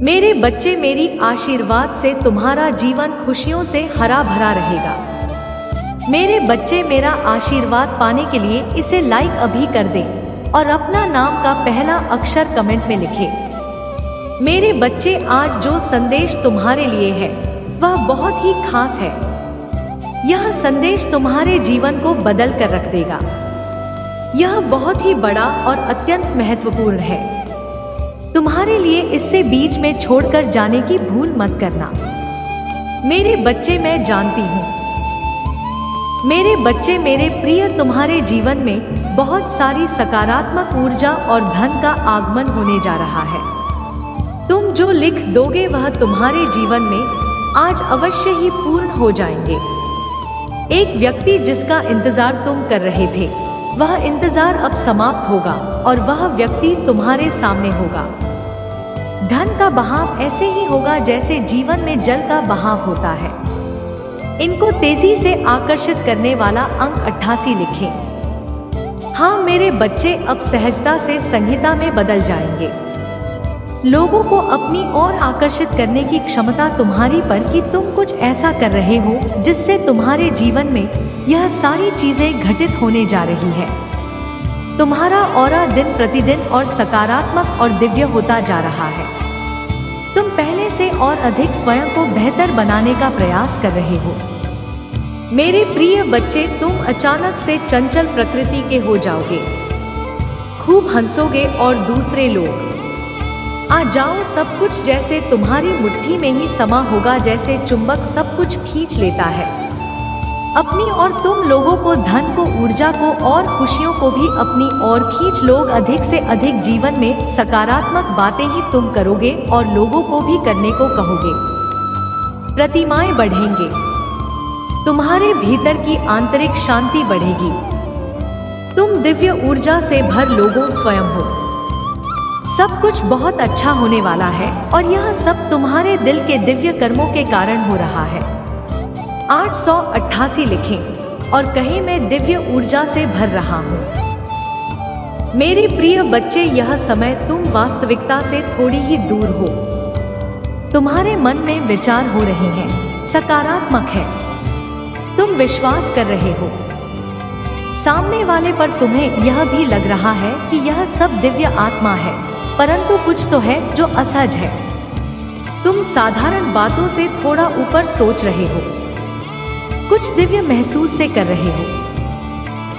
मेरे बच्चे, मेरी आशीर्वाद से तुम्हारा जीवन खुशियों से हरा भरा रहेगा। मेरे बच्चे, मेरा आशीर्वाद पाने के लिए इसे लाइक अभी कर दें और अपना नाम का पहला अक्षर कमेंट में लिखें। मेरे बच्चे, आज जो संदेश तुम्हारे लिए है वह बहुत ही खास है। यह संदेश तुम्हारे जीवन को बदल कर रख देगा। यह बहुत ही बड़ा और अत्यंत महत्वपूर्ण है। तुम्हारे लिए इससे बीच में छोड़कर जाने की भूल मत करना। मेरे बच्चे, मैं जानती हूँ। मेरे बच्चे, मेरे प्रिय, तुम्हारे जीवन में बहुत सारी सकारात्मक ऊर्जा और धन का आगमन होने जा रहा है। तुम जो लिख दोगे वह तुम्हारे जीवन में आज अवश्य ही पूर्ण हो जाएंगे। एक व्यक्ति जिसका इंतजार तुम कर रहे थे, वह इंतजार अब समाप्त होगा और वह व्यक्ति तुम्हारे सामने होगा। धन का बहाव ऐसे ही होगा जैसे जीवन में जल का बहाव होता है। इनको तेजी से आकर्षित करने वाला अंक 88 लिखें। हाँ मेरे बच्चे, अब सहजता से संहिता में बदल जाएंगे। लोगों को अपनी ओर आकर्षित करने की क्षमता तुम्हारी पर कि तुम कुछ ऐसा कर रहे हो जिससे तुम्हारे जीवन में यह सारी चीजें घटित होने जा रही है। तुम्हारा ऑरा दिन प्रतिदिन और सकारात्मक और दिव्य होता जा रहा है। तुम पहले से और अधिक स्वयं को बेहतर बनाने का प्रयास कर रहे हो। मेरे प्रिय बच्चे, तुम अचानक से चंचल प्रकृति के हो जाओगे। खूब हंसोगे और दूसरे लोग आ जाओ, सब कुछ जैसे तुम्हारी मुट्ठी में ही समा होगा, जैसे चुंबक सब कुछ खींच लेता है अपनी ओर। तुम लोगों को, धन को, ऊर्जा को और खुशियों को भी अपनी ओर खींच। लोग अधिक से अधिक जीवन में सकारात्मक बातें ही तुम करोगे और लोगों को भी करने को कहोगे। प्रतिमाएं बढ़ेंगे। तुम्हारे भीतर की आंतरिक शांति बढ़ेगी। तुम दिव्य ऊर्जा से भर लोगों स्वयं हो। सब कुछ बहुत अच्छा होने वाला है और यह सब तुम्हारे दिल के दिव्य कर्मों के कारण हो रहा है। 888 लिखें और कहें, मैं दिव्य ऊर्जा से भर रहा हूँ। मेरे प्रिय बच्चे, यह समय तुम वास्तविकता से थोड़ी ही दूर हो। तुम्हारे मन में विचार हो रहे हैं, सकारात्मक है। तुम विश्वास कर रहे हो सामने वाले पर। तुम्हें यह भी लग रहा है कि यह सब दिव्य आत्मा है, परंतु कुछ तो है जो असहज है। तुम साधारण बातों से थोड़ा ऊपर सोच रहे हो, कुछ दिव्य महसूस से कर रहे हो।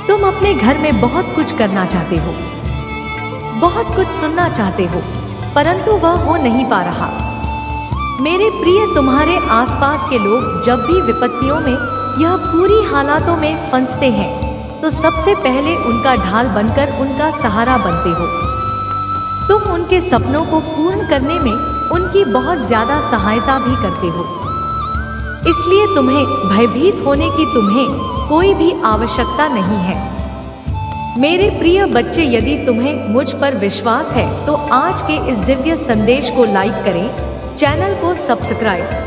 तुम अपने घर में बहुत कुछ करना चाहते हो, बहुत कुछ सुनना चाहते हो, परंतु वह हो नहीं पा रहा। मेरे प्रिय, तुम्हारे आसपास के लोग जब भी विपत्तियों में, यह पूरी हालातों में फंसते हैं तो सबसे पहले उनका ढाल बनकर उनका सहारा बनते हो। तुम उनके सपनों को पूर्ण करने में उनकी बहुत ज्यादा सहायता भी करते हो। इसलिए तुम्हें भयभीत होने की तुम्हें कोई भी आवश्यकता नहीं है। मेरे प्रिय बच्चे, यदि तुम्हें मुझ पर विश्वास है तो आज के इस दिव्य संदेश को लाइक करें, चैनल को सब्सक्राइब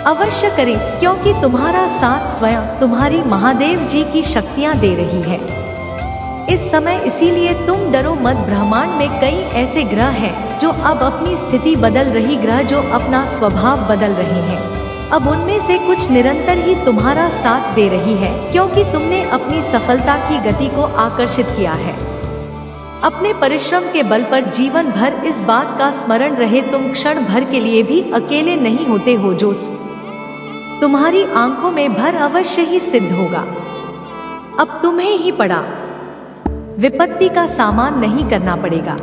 अवश्य करें, क्योंकि तुम्हारा साथ स्वयं तुम्हारी महादेव जी की शक्तियां दे रही है इस समय। इसीलिए तुम डरो मत। ब्रह्मांड में कई ऐसे ग्रह हैं जो अब अपनी स्थिति बदल रही, ग्रह जो अपना स्वभाव बदल रहे हैं। अब उनमें से कुछ निरंतर ही तुम्हारा साथ दे रही है, क्योंकि तुमने अपनी सफलता की गति को आकर्षित किया है। अपने परिश्रम के बल पर जीवन भर इस बात का स्मरण रहे, तुम क्षण भर के लिए भी अकेले नहीं होते हो। जो तुम्हारी आंखों में भर अवश्य ही सिद्ध होगा। अब तुम्हें ही पड़ा विपत्ति का सामना नहीं करना पड़ेगा,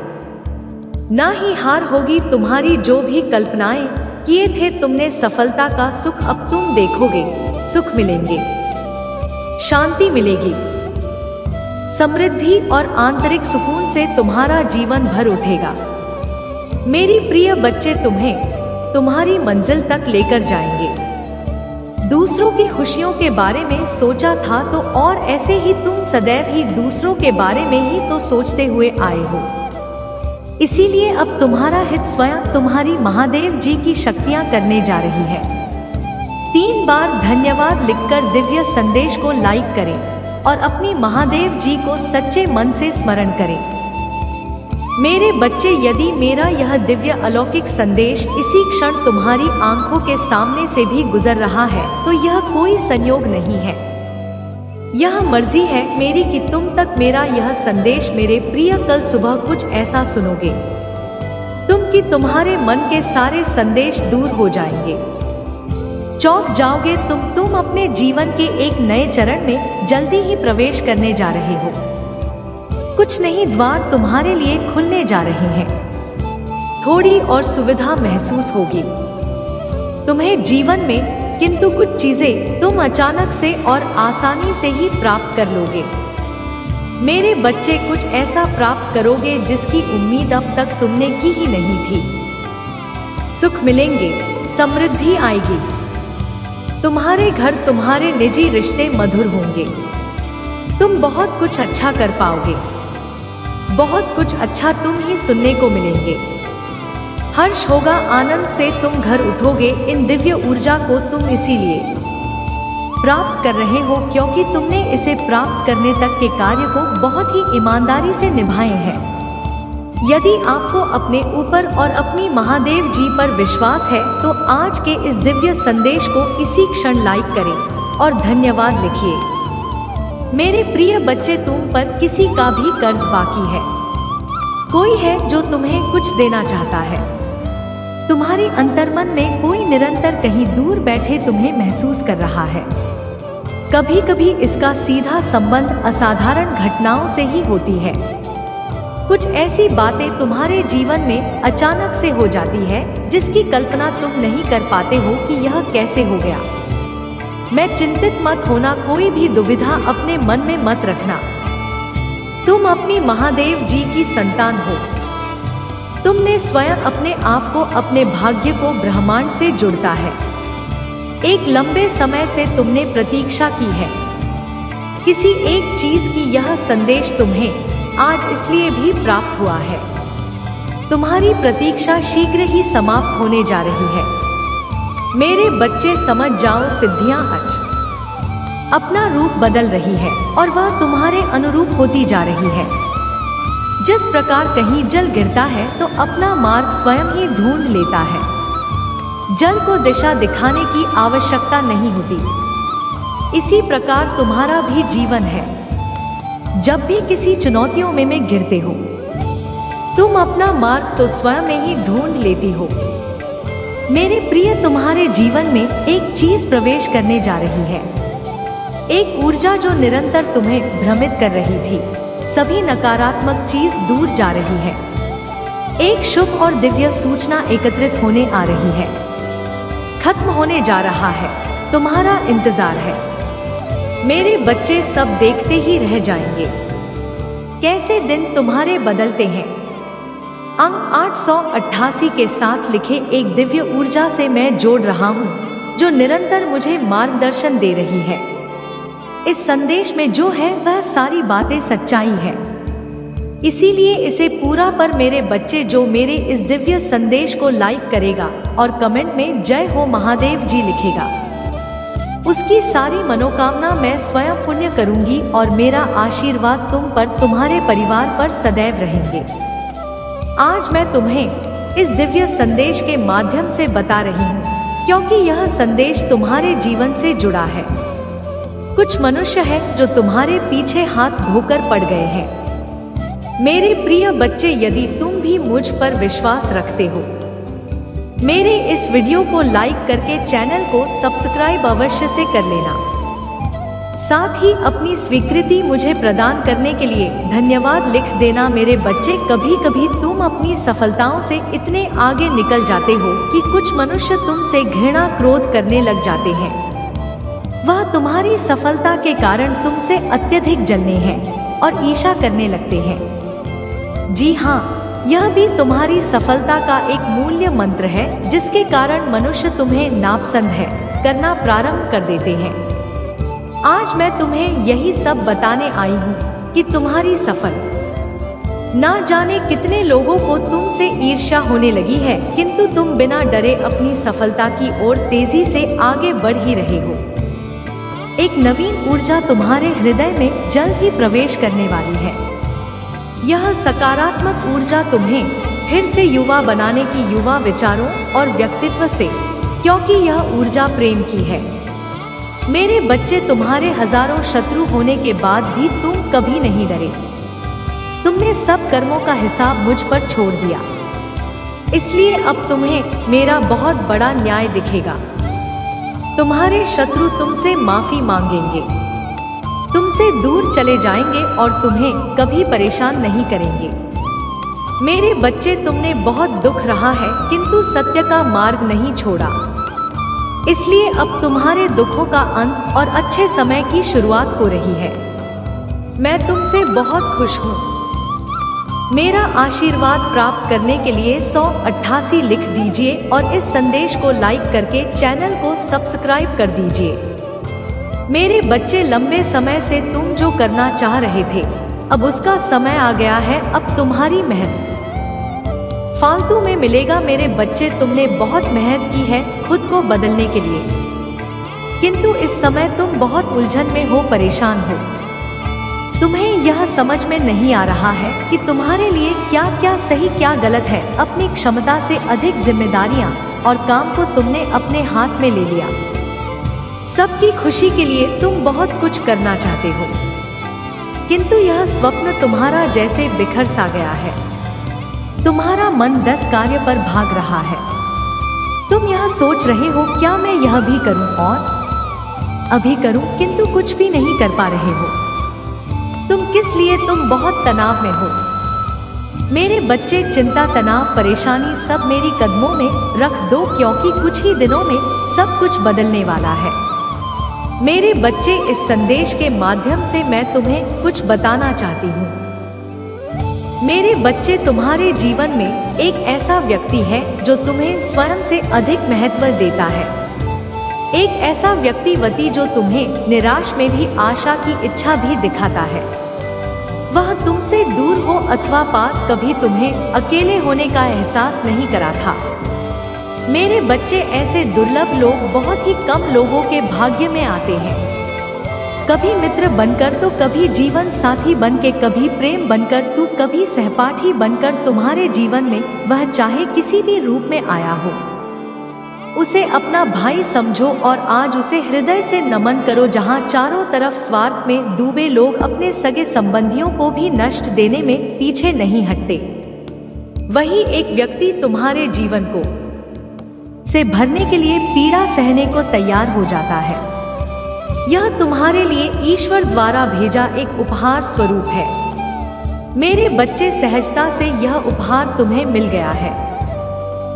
ना ही हार होगी। तुम्हारी जो भी कल्पनाएं किए थे तुमने, सफलता का सुख अब तुम देखोगे। सुख मिलेंगे, शांति मिलेगी, समृद्धि और आंतरिक सुकून से तुम्हारा जीवन भर उठेगा। मेरी प्रिय बच्चे, तुम्हें तुम्हारी मंजिल तक लेकर जाएंगे। दूसरों की खुशियों के बारे में सोचा था तो और ऐसे ही तुम सदैव ही दूसरों के बारे में ही तो सोचते हुए आए हो। इसीलिए अब तुम्हारा हित स्वयं तुम्हारी महादेव जी की शक्तियां करने जा रही है। 3 बार धन्यवाद लिखकर दिव्य संदेश को लाइक करें और अपनी महादेव जी को सच्चे मन से स्मरण करें। मेरे बच्चे, यदि मेरा यह दिव्य अलौकिक संदेश इसी क्षण तुम्हारी आंखों के सामने से भी गुजर रहा है तो यह कोई संयोग नहीं है। यह मर्जी है मेरी कि तुम तक मेरा यह संदेश मेरे प्रिय कल सुबह कुछ ऐसा सुनोगे कि तुम्हारे मन के सारे संदेश दूर हो जाएंगे। चौंक जाओगे तुम अपने जीवन के एक नए चरण में जल्दी ही प्रवेश करने जा रहे हो। कुछ नहीं द्वार तुम्हारे लिए खुलने जा रहे हैं। थोड़ी और सुविधा महसूस होगी तुम्हें जीवन में, किंतु कुछ चीजें तुम अचानक से और आसानी से ही प्राप्त कर लोगे। मेरे बच्चे, कुछ ऐसा प्राप्त करोगे जिसकी उम्मीद अब तक तुमने की ही नहीं थी। सुख मिलेंगे, समृद्धि आएगी, तुम्हारे घर, तुम्हारे निजी रिश्ते मधुर होंगे। तुम बहुत कुछ अच्छा कर पाओगे, बहुत कुछ अच्छा तुम ही सुनने को मिलेंगे। हर्ष होगा, आनंद से तुम घर उठोगे। इन दिव्य ऊर्जा को तुम इसीलिए प्राप्त कर रहे हो क्योंकि तुमने इसे प्राप्त करने तक के कार्य को बहुत ही ईमानदारी से निभाए हैं। यदि आपको अपने ऊपर और अपनी महादेव जी पर विश्वास है तो आज के इस दिव्य संदेश को इसी क्षण लाइक करें और धन्यवाद लिखिए। मेरे प्रिय बच्चे, तुम पर किसी का भी कर्ज बाकी है। कोई है जो तुम्हें कुछ देना चाहता है। तुम्हारी अंतर्मन में कोई निरंतर कहीं दूर बैठे तुम्हें महसूस कर रहा है। कभी कभी इसका सीधा संबंध असाधारण घटनाओं से ही होती है। कुछ ऐसी बातें तुम्हारे जीवन में अचानक से हो जाती है जिसकी कल्पना तुम नहीं कर पाते हो कि यह कैसे हो गया। मैं चिंतित मत होना, कोई भी दुविधा अपने मन में मत रखना। तुम अपनी महादेव जी की संतान हो। तुमने स्वयं अपने आप को, अपने भाग्य को ब्रह्मांड से जुड़ता है। एक लंबे समय से तुमने प्रतीक्षा की है किसी एक चीज की। यह संदेश तुम्हें आज इसलिए भी प्राप्त हुआ है। तुम्हारी प्रतीक्षा शीघ्र ही समाप्त होने जा रही है। मेरे बच्चे, समझ जाओ, सिद्धियां अपना रूप बदल रही है और वह तुम्हारे अनुरूप होती जा रही है। जिस प्रकार कहीं जल गिरता है तो अपना मार्ग स्वयं ही ढूंढ लेता है। जल को दिशा दिखाने की आवश्यकता नहीं होती। इसी प्रकार तुम्हारा भी जीवन है। जब भी किसी चुनौतियों में गिरते हो तुम अपना मार्ग तो स्वयं में ही ढूंढ लेती हो। मेरे प्रिय, तुम्हारे जीवन में एक चीज प्रवेश करने जा रही है। एक ऊर्जा जो निरंतर तुम्हें भ्रमित कर रही थी। सभी नकारात्मक चीज दूर जा रही है। एक शुभ और दिव्य सूचना एकत्रित होने आ रही है। खत्म होने जा रहा है। तुम्हारा इंतजार है। मेरे बच्चे, सब देखते ही रह जाएंगे कैसे दिन तुम्हारे बदलते हैं। अंक 888 के साथ लिखे एक दिव्य ऊर्जा से मैं जोड़ रहा हूँ जो निरंतर मुझे मार्गदर्शन दे रही है। इस संदेश में जो है वह सारी बातें सच्चाई है। इसीलिए इसे पूरा पर मेरे बच्चे, जो मेरे इस दिव्य संदेश को लाइक करेगा और कमेंट में जय हो महादेव जी लिखेगा, उसकी सारी मनोकामना मैं स्वयं पुण्य करूंगी और मेरा आशीर्वाद तुम पर, तुम्हारे परिवार पर सदैव रहेंगे। आज मैं तुम्हें इस दिव्य संदेश के माध्यम से बता रही हूँ क्योंकि यह संदेश तुम्हारे जीवन से जुड़ा है। कुछ मनुष्य है जो तुम्हारे पीछे हाथ धोकर पड़ गए हैं। मेरे प्रिय बच्चे, यदि तुम भी मुझ पर विश्वास रखते हो, मेरे इस वीडियो को लाइक करके चैनल को सब्सक्राइब अवश्य से कर लेना। साथ ही अपनी स्वीकृति मुझे प्रदान करने के लिए धन्यवाद लिख देना। मेरे बच्चे, कभी कभी तुम अपनी सफलताओं से इतने आगे निकल जाते हो कि कुछ मनुष्य तुमसे घृणा, क्रोध करने लग जाते हैं। वह तुम्हारी सफलता के कारण तुमसे अत्यधिक जलने हैं और ईर्ष्या करने लगते हैं। जी हाँ, यह भी तुम्हारी सफलता का एक मूल्य मंत्र है जिसके कारण मनुष्य तुम्हें नापसंद है करना प्रारंभ कर देते हैं। आज मैं तुम्हें यही सब बताने आई हूँ कि तुम्हारी सफल ना जाने कितने लोगों को तुमसे ईर्ष्या होने लगी है, किंतु तुम बिना डरे अपनी सफलता की ओर तेजी से आगे बढ़ ही रहे हो। एक नवीन ऊर्जा तुम्हारे हृदय में जल्द ही प्रवेश करने वाली है। यह सकारात्मक ऊर्जा तुम्हें फिर से युवा बनाने की, युवा विचारों और व्यक्तित्व से, क्योंकि यह ऊर्जा प्रेम की है। मेरे बच्चे, तुम्हारे हजारों शत्रु होने के बाद भी तुम कभी नहीं डरे। तुमने सब कर्मों का हिसाब मुझ पर छोड़ दिया, इसलिए अब तुम्हें मेरा बहुत बड़ा न्याय दिखेगा। तुम्हारे शत्रु तुमसे माफी मांगेंगे, तुमसे दूर चले जाएंगे और तुम्हें कभी परेशान नहीं करेंगे। मेरे बच्चे, तुमने बहुत दुख रहा है किंतु सत्य का मार्ग नहीं छोड़ा, इसलिए अब तुम्हारे दुखों का अंत और अच्छे समय की शुरुआत हो रही है। मैं तुमसे बहुत खुश हूँ। मेरा आशीर्वाद प्राप्त करने के लिए 188 लिख दीजिए और इस संदेश को लाइक करके चैनल को सब्सक्राइब कर दीजिए। मेरे बच्चे, लंबे समय से तुम जो करना चाह रहे थे, अब उसका समय आ गया है। अब तुम्हारी मेहनत फालतू में मिलेगा। मेरे बच्चे, तुमने बहुत मेहनत की है खुद को बदलने के लिए, किंतु इस समय तुम बहुत उलझन में हो, परेशान हो। तुम्हें यह समझ में नहीं आ रहा है कि तुम्हारे लिए क्या क्या सही क्या गलत है। अपनी क्षमता से अधिक जिम्मेदारियां और काम को तुमने अपने हाथ में ले लिया। सबकी खुशी के लिए तुम बहुत कुछ करना चाहते हो, किंतु यह स्वप्न तुम्हारा जैसे बिखर सा गया है। तुम्हारा मन 10 कार्य पर भाग रहा है। तुम यह सोच रहे हो, क्या मैं यह भी करूं और अभी करूं, किंतु कुछ भी नहीं कर पा रहे हो। तुम किस लिए? तुम बहुत तनाव में हो। मेरे बच्चे, चिंता, तनाव, परेशानी सब मेरी कदमों में रख दो, क्योंकि कुछ ही दिनों में सब कुछ बदलने वाला है। मेरे बच्चे, इस संदेश के माध्यम से मैं तुम्हें कुछ बताना चाहती हूँ। मेरे बच्चे, तुम्हारे जीवन में एक ऐसा व्यक्ति है जो तुम्हें स्वयं से अधिक महत्व देता है। एक ऐसा व्यक्ति जो तुम्हें निराश में भी आशा की इच्छा भी दिखाता है। वह तुमसे दूर हो अथवा पास, कभी तुम्हें अकेले होने का एहसास नहीं करा था। मेरे बच्चे, ऐसे दुर्लभ लोग बहुत ही कम लोगों के भाग्य में आते हैं। कभी मित्र बनकर तो कभी जीवन साथी बनके, कभी प्रेम बनकर तो कभी सहपाठी बनकर तुम्हारे जीवन में वह चाहे किसी भी रूप में आया हो, उसे अपना भाई समझो और आज उसे हृदय से नमन करो। जहां चारों तरफ स्वार्थ में डूबे लोग अपने सगे संबंधियों को भी नष्ट देने में पीछे नहीं हटते, वही एक व्यक्ति तुम्हारे जीवन को से भरने के लिए पीड़ा सहने को तैयार हो जाता है। यह तुम्हारे लिए ईश्वर द्वारा भेजा एक उपहार स्वरूप है। मेरे बच्चे, सहजता से यह उपहार तुम्हें मिल गया है,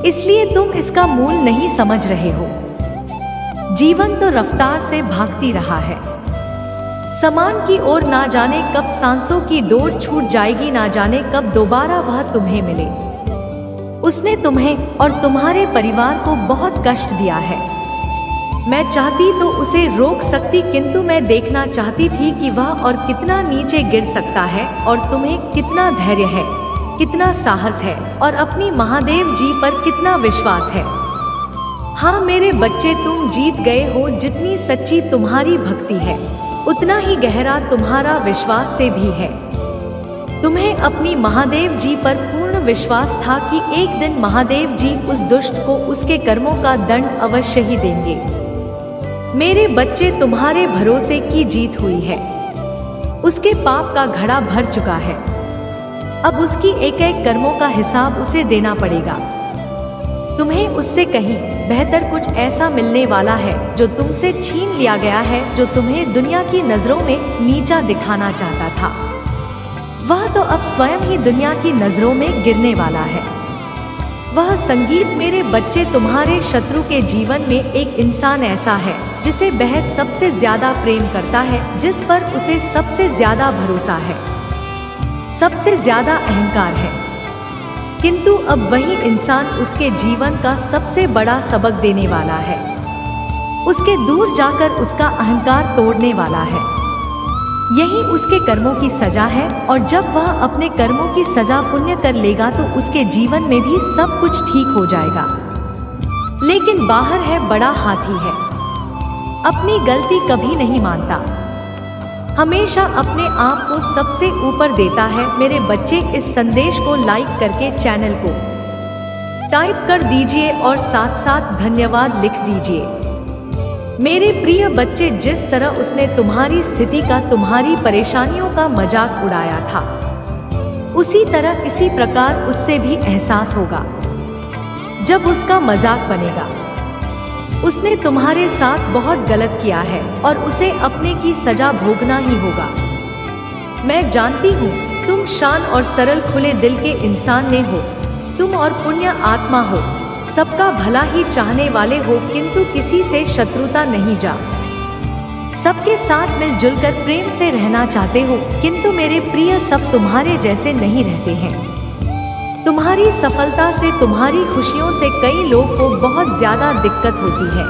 इसलिए तुम इसका मूल नहीं समझ रहे हो। जीवन तो रफ्तार से भागती रहा है, समान की ओर। ना जाने कब सांसों की डोर छूट जाएगी, ना जाने कब दोबारा वह तुम्हें मिले। उसने तुम्हें और तुम्हारे परिवार को बहुत कष्ट दिया है। मैं चाहती तो उसे रोक सकती, किंतु मैं देखना चाहती थी कि वह और कितना नीचे गिर सकता है और तुम्हें कितना धैर्य है, कितना साहस है और अपनी महादेव जी पर कितना विश्वास है। हाँ मेरे बच्चे, तुम जीत गए हो। जितनी सच्ची तुम्हारी भक्ति है, उतना ही गहरा तुम्हारा विश्वास से भी है। तुम्हें अपनी महादेव जी पर पूर्ण विश्वास था कि एक दिन महादेव जी उस दुष्ट को उसके कर्मों का दंड अवश्य ही देंगे। मेरे बच्चे, तुम्हारे भरोसे की जीत हुई है। उसके पाप का घड़ा भर चुका है। अब उसकी एक एक कर्मों का हिसाब उसे देना पड़ेगा। तुम्हें उससे कहीं बेहतर कुछ ऐसा मिलने वाला है जो तुमसे छीन लिया गया है, जो तुम्हें दुनिया की नजरों में नीचा दिखाना चाहता था। वह तो अब स्वयं ही दुनिया की नजरों में गिरने वाला है। वह संगीत, मेरे बच्चे, तुम्हारे शत्रु के जीवन में एक इंसान ऐसा है जिसे वह सबसे ज्यादा प्रेम करता है, जिस पर उसे सबसे ज्यादा भरोसा है, सबसे ज्यादा अहंकार है। किंतु अब वही इंसान उसके जीवन का सबसे बड़ा सबक देने वाला है। उसके दूर जाकर उसका अहंकार तोड़ने वाला है। यही उसके कर्मों की सजा है, और जब वह अपने कर्मों की सजा पुण्य कर लेगा तो उसके जीवन में भी सब कुछ ठीक हो जाएगा। लेकिन बाहर है बड़ा हाथी है, अपनी गलती कभी नहीं मानता। हमेशा अपने आप को सबसे ऊपर देता है। मेरे बच्चे, इस संदेश को लाइक करके चैनल को टाइप कर दीजिए और साथ साथ धन्यवाद लिख दीजिए। मेरे प्रिय बच्चे, जिस तरह उसने तुम्हारी स्थिति का, तुम्हारी परेशानियों का मजाक उड़ाया था, उसी तरह इसी प्रकार उससे भी एहसास होगा जब उसका मजाक बनेगा। उसने तुम्हारे साथ बहुत गलत किया है और उसे अपने की सजा भोगना ही होगा। मैं जानती हूँ तुम शान और सरल खुले दिल के इंसान ने हो। तुम और पुण्य आत्मा हो, सबका भला ही चाहने वाले हो, किंतु किसी से शत्रुता नहीं जा। सबके साथ मिलजुल कर प्रेम से रहना चाहते हो, किंतु मेरे प्रिय, सब तुम्हारे जैसे नहीं रहते हैं। तुम्हारी सफलता से, तुम्हारी खुशियों से कई लोग को बहुत ज्यादा दिक्कत होती है।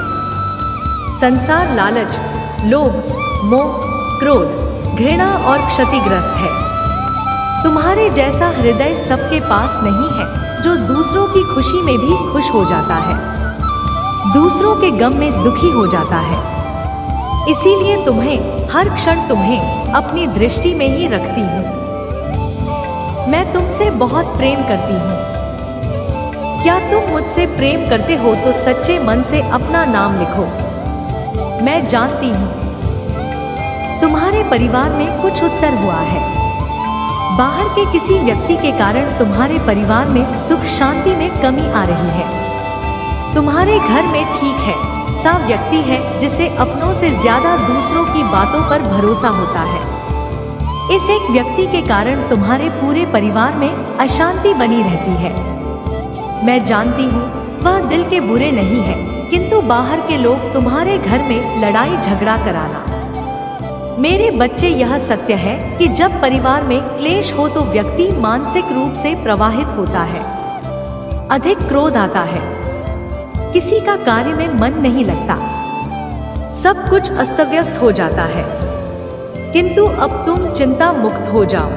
संसार लालच, लोभ, मोह, क्रोध, घृणा और क्षतिग्रस्त है। तुम्हारे जैसा हृदय सबके पास नहीं है, जो दूसरों की खुशी में भी खुश हो जाता है, दूसरों के गम में दुखी हो जाता है। इसीलिए तुम्हें हर क्षण तुम्हें अपनी दृष्टि में ही रखती हूँ। मैं तुमसे बहुत प्रेम करती हूँ। क्या तुम मुझसे प्रेम करते हो तो सच्चे मन से अपना नाम लिखो। मैं जानती हूँ तुम्हारे परिवार में कुछ उत्तर हुआ है। बाहर के किसी व्यक्ति के कारण तुम्हारे परिवार में सुख शांति में कमी आ रही है। तुम्हारे घर में ठीक है सा व्यक्ति है जिसे अपनों से ज्यादा दूसरों की बातों पर भरोसा होता है। इस एक व्यक्ति के कारण तुम्हारे पूरे परिवार में अशांति बनी रहती है। मैं जानती हूँ वह दिल के बुरे नहीं है, किंतु बाहर के लोग तुम्हारे घर में लड़ाई झगड़ा कराना। मेरे बच्चे, यह सत्य है कि जब परिवार में क्लेश हो तो व्यक्ति मानसिक रूप से प्रवाहित होता है, अधिक क्रोध आता है, किसी का कार्य में मन नहीं लगता, सब कुछ अस्त व्यस्त हो जाता है। किंतु अब तुम चिंता मुक्त हो जाओ।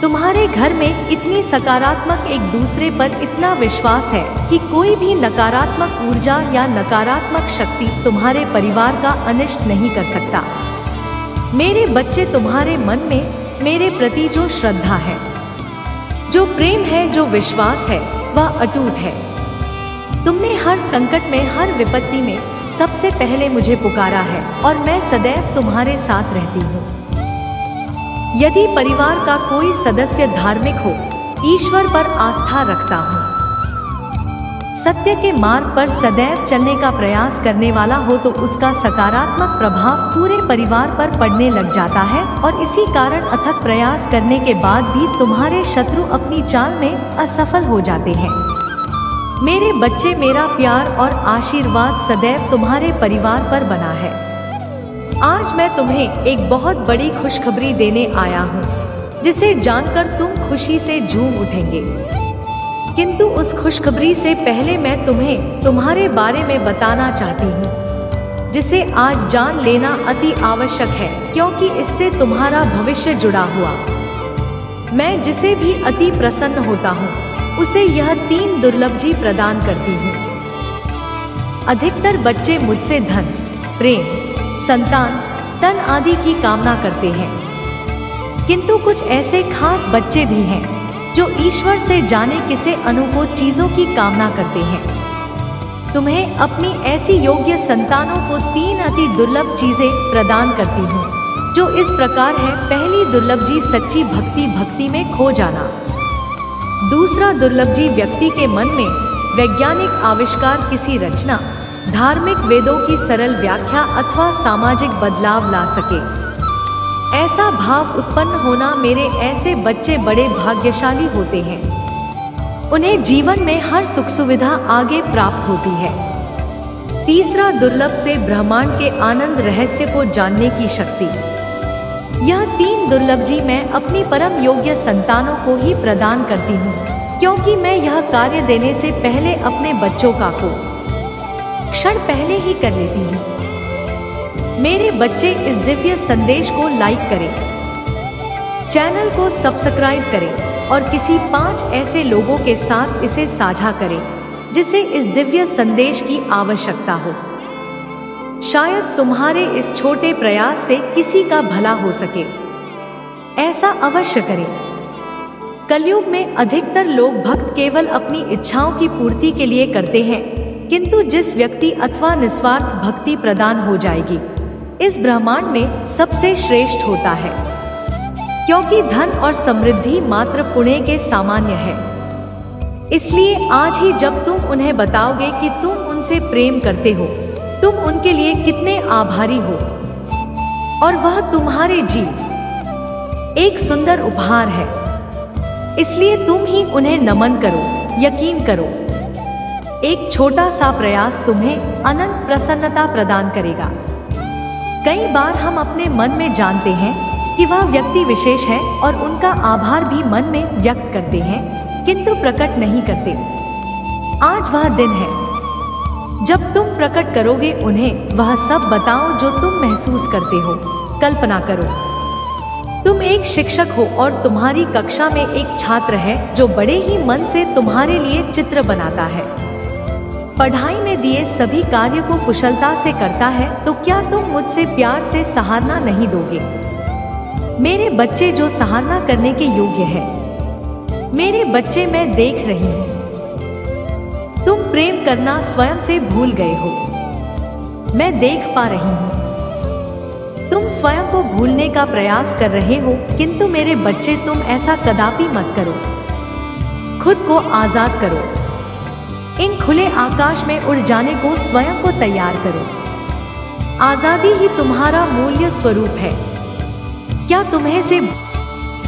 तुम्हारे घर में इतनी सकारात्मक, एक दूसरे पर इतना विश्वास है कि कोई भी नकारात्मक ऊर्जा या नकारात्मक शक्ति तुम्हारे परिवार का अनिष्ट नहीं कर सकता। मेरे बच्चे, तुम्हारे मन में मेरे प्रति जो श्रद्धा है, जो प्रेम है, जो विश्वास है, वह अटूट है। तुमने हर संकट में, हर विपत्ति में सबसे पहले मुझे पुकारा है और मैं सदैव तुम्हारे साथ रहती हूँ। यदि परिवार का कोई सदस्य धार्मिक हो, ईश्वर पर आस्था रखता हूँ, सत्य के मार्ग पर सदैव चलने का प्रयास करने वाला हो, तो उसका सकारात्मक प्रभाव पूरे परिवार पर पड़ने लग जाता है और इसी कारण अथक प्रयास करने के बाद भी तुम्हारे शत्रु अपनी चाल में असफल हो जाते हैं। मेरे बच्चे, मेरा प्यार और आशीर्वाद सदैव तुम्हारे परिवार पर बना है। आज मैं तुम्हें एक बहुत बड़ी खुशखबरी देने आया हूँ, जिसे जानकर तुम खुशी से झूम उठेंगे। किंतु उस खुशखबरी से पहले मैं तुम्हें तुम्हारे बारे में बताना चाहती हूँ, जिसे आज जान लेना अति आवश्यक है, क्योंकि इससे तुम्हारा भविष्य जुड़ा हुआ। मैं जिसे भी अति प्रसन्न होता हूँ उसे यह 3 दुर्लभ चीज प्रदान करती हूँ। अधिकतर बच्चे मुझसे धन, प्रेम, संतान, धन आदि की कामना करते हैं, किंतु कुछ ऐसे खास बच्चे भी हैं जो ईश्वर से जाने किसे अनूठों चीजों की कामना करते हैं। तुम्हें अपनी ऐसी योग्य संतानों को 3 अति दुर्लभ चीजें प्रदान करती हूँ, जो इस प्रकार है। पहली दुर्लभ चीज सच्ची भक्ति, भक्ति में खो जाना। दूसरा दुर्लभ चीज व्यक्ति के मन में वैज्ञानिक आविष्कार, किसी रचना, धार्मिक वेदों की सरल व्याख्या अथवा सामाजिक बदलाव ला सके, ऐसा भाव उत्पन्न होना। मेरे ऐसे बच्चे बड़े भाग्यशाली होते हैं। उन्हें जीवन में हर सुख सुविधा आगे प्राप्त होती है। तीसरा दुर्लभ से ब्रह्मांड के आनंद रहस्य को जानने की शक्ति। यह 3 दुर्लभ जी मैं अपनी परम योग्य संतानों को ही प्रदान करती हूँ, क्योंकि मैं यह कार्य देने से पहले अपने बच्चों का को क्षण पहले ही कर लेती हूँ। मेरे बच्चे, इस दिव्य संदेश को लाइक करें, चैनल को सब्सक्राइब करें और किसी 5 ऐसे लोगों के साथ इसे साझा करें जिसे इस दिव्य संदेश की आवश्यकता हो। शायद तुम्हारे इस छोटे प्रयास से किसी का भला हो सके। ऐसा अवश्य करें। कलयुग में अधिकतर लोग भक्त केवल अपनी इच्छाओं की पूर्ति के लिए करते हैं, किंतु जिस व्यक्ति अथवा निस्वार्थ भक्ति प्रदान हो जाएगी, इस ब्रह्मांड में सबसे श्रेष्ठ होता है, क्योंकि धन और समृद्धि मात्र पुण्य के सामान्य है। इसलिए आज ही जब तुम उन्हें बताओगे कि तुम उनसे प्रेम करते हो, तुम उनके लिए कितने आभारी हो, और वह तुम्हारे जीव एक सुंदर उपहार है, इसलिए तुम ही उन्हें नमन करो। यकीन करो, एक छोटा सा प्रयास तुम्हें अनंत प्रसन्नता प्रदान करेगा। कई बार हम अपने मन में जानते हैं कि वह व्यक्ति विशेष है और उनका आभार भी मन में व्यक्त करते हैं, किंतु प्रकट नहीं करते। आज वह दिन है जब तुम प्रकट करोगे उन्हें वह सब बताओ जो तुम महसूस करते हो। कल्पना करो, तुम एक शिक्षक हो और तुम्हारी कक्षा में एक छात्र है जो बड़े ही मन से तुम्हारे लिए चित्र बनाता है, पढ़ाई में दिए सभी कार्य को कुशलता से करता है, तो क्या तुम मुझसे प्यार से सराहना नहीं दोगे? मेरे बच्चे जो सराहना करने के योग्य है, मेरे बच्चे मैं देख रही हूँ, तुम प्रेम करना स्वयं से भूल गए हो। मैं देख पा रही हूँ तुम स्वयं को भूलने का प्रयास कर रहे हो, किंतु मेरे बच्चे तुम ऐसा कदापि मत करो। खुद को आजाद करो, इन खुले आकाश में उड़ जाने को स्वयं को तैयार करो। आजादी ही तुम्हारा मूल्य स्वरूप है। क्या तुम्हें से